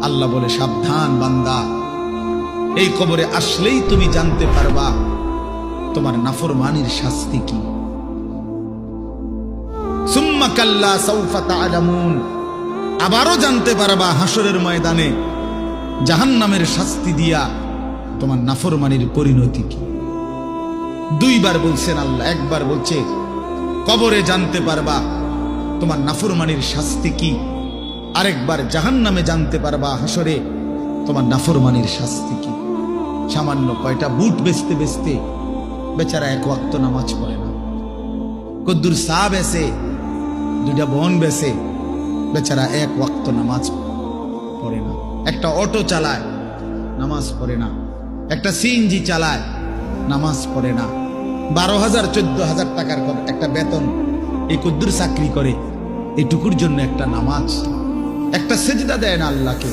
আল্লাহ বলে, সাবধান বান্দা, এই কবরে আসলেই তুমি জানতে পারবা তোমার নাফরমানির শাস্তি কি। সুম্মা কাল্লা সাউফা তা'লামুন, আবারও জানতে পারবা হাসরের ময়দানে জাহান্নামের শাস্তি দিয়া তোমার নাফরমানির পরিণতি কি। দুইবার বলছেন আল্লাহ, একবার বলছে কবরে জানতে পারবা তোমার নাফরমানির শাস্তি কি, আরেকবার জাহান্নামে জানতে পারবা হাসরে তোমার নাফরমানির শাস্তি কি। সামান্য কয়টা বুট বেচতে বেচতে বেচারা এক ওয়াক্ত নামাজ পড়ে না, কদ্দুর চা বেচে, দুইটা বন বেচে, বেচারা এক ওয়াক্ত নামাজ পড়ে না। একটা অটো চালায়, নামাজ পড়ে না। একটা সিএনজি চালায়, নামাজ পড়ে না। 12,000 14,000 টাকার একটা বেতন, এই কদ্দুর চাকরি করে, এইটুকুর জন্য একটা নামাজ, একটা সেজদা দেয় না আল্লাহকে।